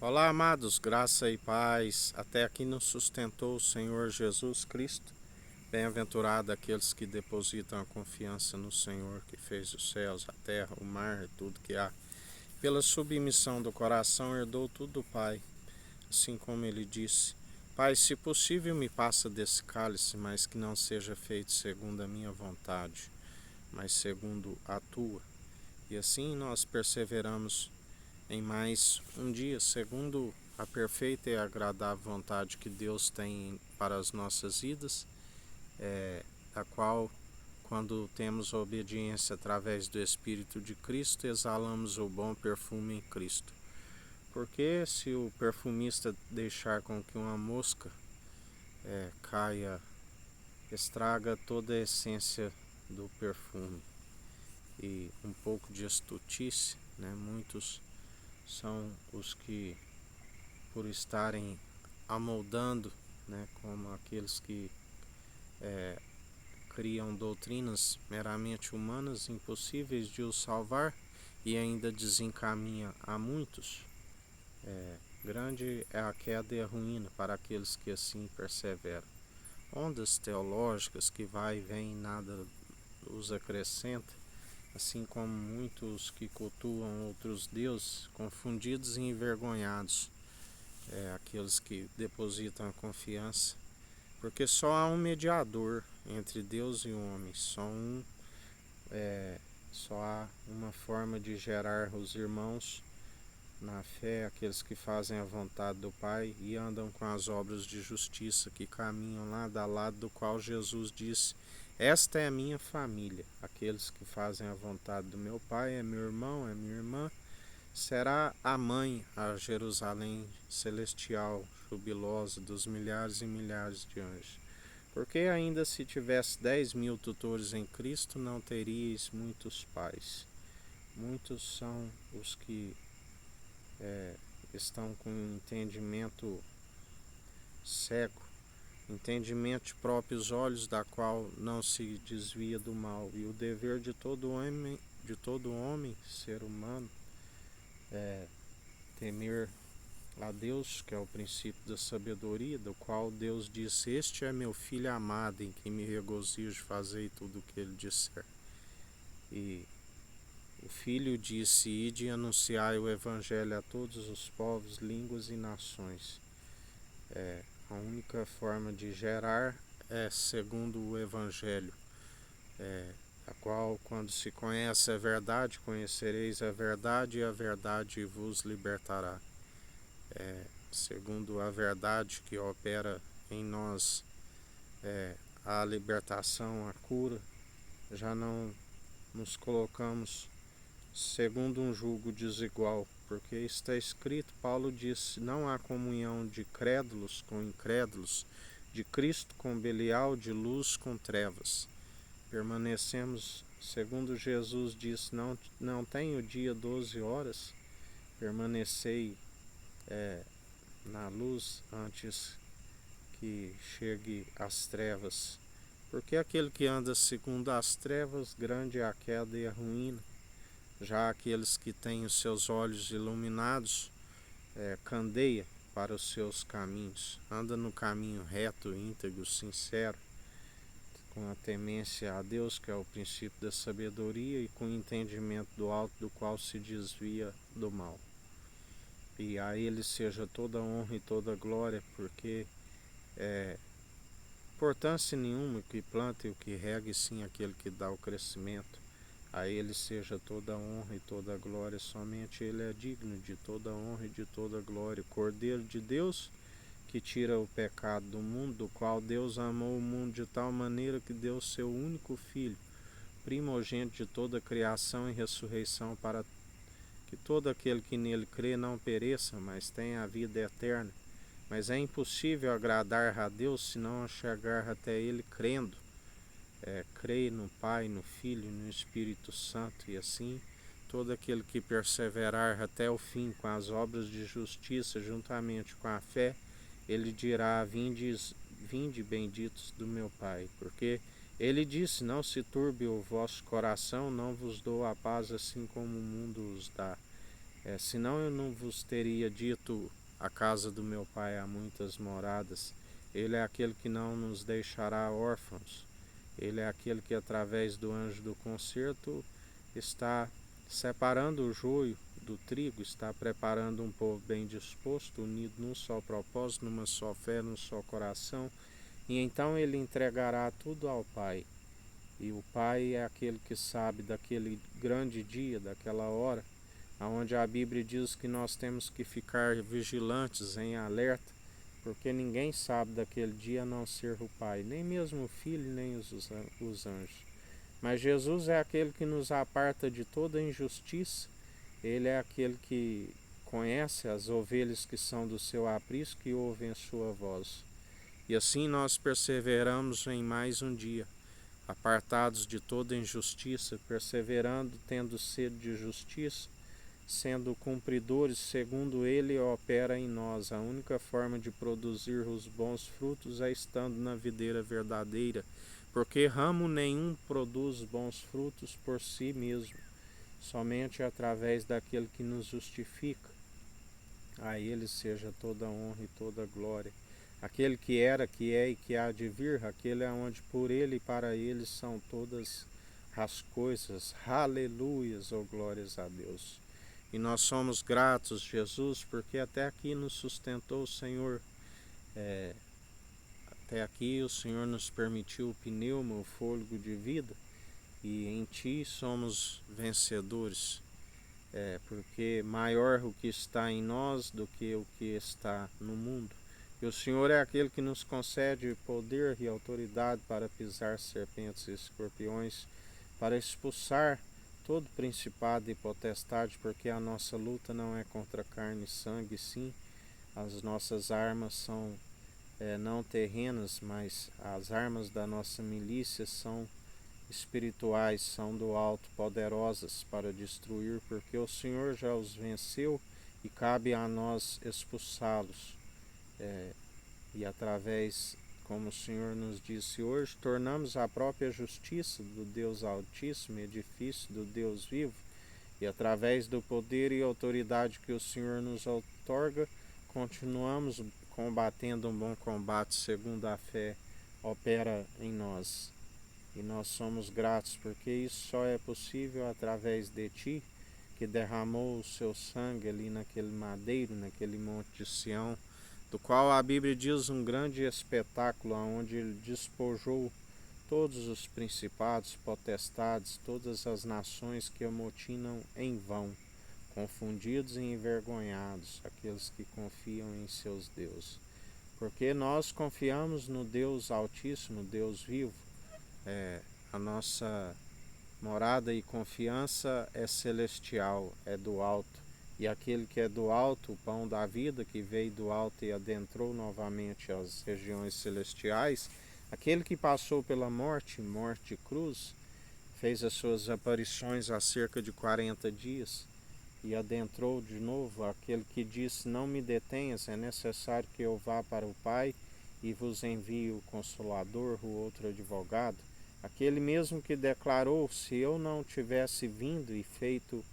Olá, amados, graça e paz. Até aqui nos sustentou o Senhor Jesus Cristo. Bem-aventurado aqueles que depositam a confiança no Senhor, que fez os céus, a terra, o mar e tudo que há. Pela submissão do coração herdou tudo do Pai, assim como ele disse: Pai, se possível, me passa desse cálice, mas que não seja feito segundo a minha vontade, mas segundo a tua. E assim nós perseveramos em mais um dia, segundo a perfeita e agradável vontade que Deus tem para as nossas vidas, a qual, quando temos a obediência através do Espírito de Cristo, exalamos o bom perfume em Cristo. Porque se o perfumista deixar com que uma mosca caia, estraga toda a essência do perfume. E um pouco de estutice, muitos são os que, por estarem amoldando, como aqueles que criam doutrinas meramente humanas, impossíveis de os salvar, e ainda desencaminha a muitos. Grande é a queda e a ruína para aqueles que assim perseveram. Ondas teológicas que vai e vem, nada os acrescenta, assim como muitos que cultuam outros deuses, confundidos e envergonhados. Aqueles que depositam a confiança, porque só há um mediador entre Deus e o homem, só há uma forma de gerar os irmãos na fé, aqueles que fazem a vontade do Pai e andam com as obras de justiça, que caminham lado a lado, do qual Jesus disse: esta é a minha família, aqueles que fazem a vontade do meu Pai, é meu irmão, é minha irmã. Será a mãe, a Jerusalém celestial, jubilosa dos milhares e milhares de anjos. Porque ainda se tivesse 10.000 tutores em Cristo, não teríeis muitos pais. Muitos são os que estão com entendimento cego, entendimento de próprios olhos, da qual não se desvia do mal. E o dever de todo homem, ser humano, é temer a Deus, que é o princípio da sabedoria, do qual Deus disse: este é meu filho amado, em quem me regozijo, fazei tudo o que ele disser. E o filho disse: ide e anunciai o evangelho a todos os povos, línguas e nações. A única forma de gerar é segundo o evangelho, a qual, quando se conhece a verdade, conhecereis a verdade, e a verdade vos libertará. Segundo a verdade que opera em nós, a libertação, a cura, já não nos colocamos segundo um jugo desigual, porque está escrito, Paulo disse: não há comunhão de crédulos com incrédulos, de Cristo com Belial, de luz com trevas. Permanecemos, segundo Jesus disse, não tem o dia 12 horas, permanecei na luz antes que chegue às trevas. Porque aquele que anda segundo as trevas, grande é a queda e a ruína. Já aqueles que têm os seus olhos iluminados, candeia para os seus caminhos, anda no caminho reto, íntegro, sincero, com a temência a Deus, que é o princípio da sabedoria, e com o entendimento do alto, do qual se desvia do mal. E a ele seja toda honra e toda glória, porque importância nenhuma que planta e o que rega, e sim aquele que dá o crescimento. A ele seja toda honra e toda glória, somente ele é digno de toda honra e de toda glória. O Cordeiro de Deus, que tira o pecado do mundo, do qual Deus amou o mundo de tal maneira que deu seu único Filho, primogênito de toda a criação, e ressurreição, para que todo aquele que nele crê não pereça, mas tenha a vida eterna. Mas é impossível agradar a Deus se não chegar até ele crendo. Creia no Pai, no Filho e no Espírito Santo, e assim todo aquele que perseverar até o fim com as obras de justiça, juntamente com a fé, ele dirá: vinde benditos do meu Pai, porque ele disse: não se turbe o vosso coração, não vos dou a paz assim como o mundo os dá. Senão eu não vos teria dito: a casa do meu pai há muitas moradas. Ele é aquele que não nos deixará órfãos. Ele é aquele que, através do anjo do concerto, está separando o joio do trigo, está preparando um povo bem disposto, unido num só propósito, numa só fé, num só coração. E então ele entregará tudo ao Pai. E o Pai é aquele que sabe daquele grande dia, daquela hora, onde a Bíblia diz que nós temos que ficar vigilantes, em alerta, porque ninguém sabe daquele dia a não ser o Pai, nem mesmo o Filho, nem os anjos. Mas Jesus é aquele que nos aparta de toda injustiça. Ele é aquele que conhece as ovelhas que são do seu aprisco e ouvem a sua voz. E assim nós perseveramos em mais um dia, apartados de toda injustiça, perseverando, tendo sede de justiça, sendo cumpridores segundo ele opera em nós. A única forma de produzir os bons frutos é estando na videira verdadeira, porque ramo nenhum produz bons frutos por si mesmo, somente através daquele que nos justifica. A ele seja toda honra e toda glória. Aquele que era, que é e que há de vir, aquele é onde por ele e para ele são todas as coisas. Aleluias, ou glórias a Deus. E nós somos gratos, Jesus, porque até aqui nos sustentou o Senhor. Até aqui o Senhor nos permitiu o pneuma, o fôlego de vida, e em Ti somos vencedores. Porque maior o que está em nós do que o que está no mundo. E o Senhor é aquele que nos concede poder e autoridade para pisar serpentes e escorpiões, para expulsar todo principado e potestade, porque a nossa luta não é contra carne e sangue, sim. As nossas armas são não terrenas, mas as armas da nossa milícia são espirituais, são do alto, poderosas para destruir, porque o Senhor já os venceu e cabe a nós expulsá-los. E através, como o Senhor nos disse hoje, tornamos a própria justiça do Deus Altíssimo, edifício do Deus vivo, e através do poder e autoridade que o Senhor nos outorga, continuamos combatendo um bom combate segundo a fé opera em nós. E nós somos gratos porque isso só é possível através de Ti, que derramou o seu sangue ali naquele madeiro, naquele monte de Sião, do qual a Bíblia diz um grande espetáculo, onde Ele despojou todos os principados, potestades, todas as nações que amotinam em vão, confundidos e envergonhados, aqueles que confiam em seus deuses. Porque nós confiamos no Deus Altíssimo, Deus vivo. A nossa morada e confiança é celestial, é do alto. E aquele que é do alto, o pão da vida, que veio do alto e adentrou novamente as regiões celestiais, aquele que passou pela morte de cruz, fez as suas aparições há cerca de 40 dias e adentrou de novo, aquele que disse: não me detenhas, é necessário que eu vá para o Pai e vos envie o Consolador, o outro advogado. Aquele mesmo que declarou: se eu não tivesse vindo e feito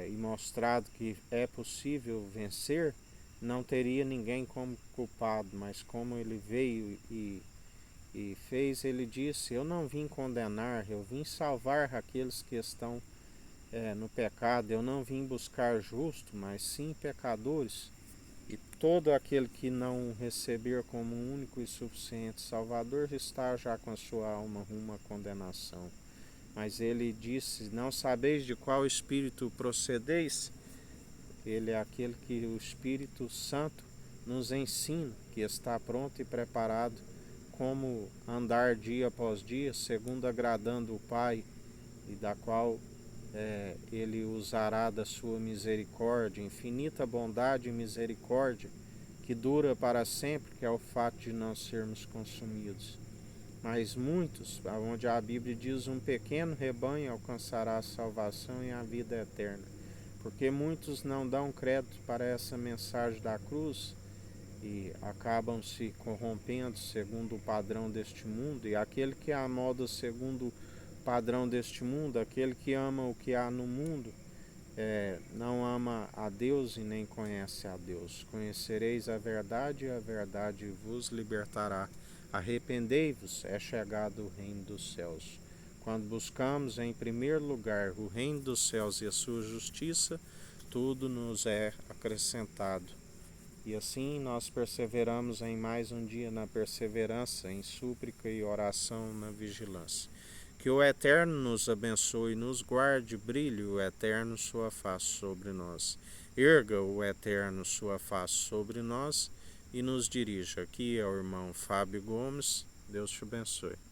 e mostrado que é possível vencer, não teria ninguém como culpado, mas como ele veio e fez, ele disse: eu não vim condenar, eu vim salvar aqueles que estão no pecado, eu não vim buscar justo, mas sim pecadores. E todo aquele que não receber como único e suficiente Salvador está já com a sua alma rumo à condenação. Mas ele disse: não sabeis de qual espírito procedeis? Ele é aquele que o Espírito Santo nos ensina, que está pronto e preparado como andar dia após dia, segundo agradando o Pai, e da qual ele usará da sua misericórdia, infinita bondade e misericórdia, que dura para sempre, que é o fato de não sermos consumidos. Mas muitos, onde a Bíblia diz: um pequeno rebanho alcançará a salvação e a vida eterna. Porque muitos não dão crédito para essa mensagem da cruz e acabam se corrompendo segundo o padrão deste mundo, e aquele que amoda segundo o padrão deste mundo, aquele que ama o que há no mundo, não ama a Deus e nem conhece a Deus. Conhecereis a verdade e a verdade vos libertará. Arrependei-vos, é chegado o reino dos céus. Quando buscamos em primeiro lugar o reino dos céus e a sua justiça, tudo nos é acrescentado. E assim nós perseveramos em mais um dia na perseverança, em súplica e oração na vigilância. Que o Eterno nos abençoe e nos guarde, brilhe o Eterno sua face sobre nós. Erga o Eterno sua face sobre nós e nos dirija. Aqui é o irmão Fábio Gomes. Deus te abençoe.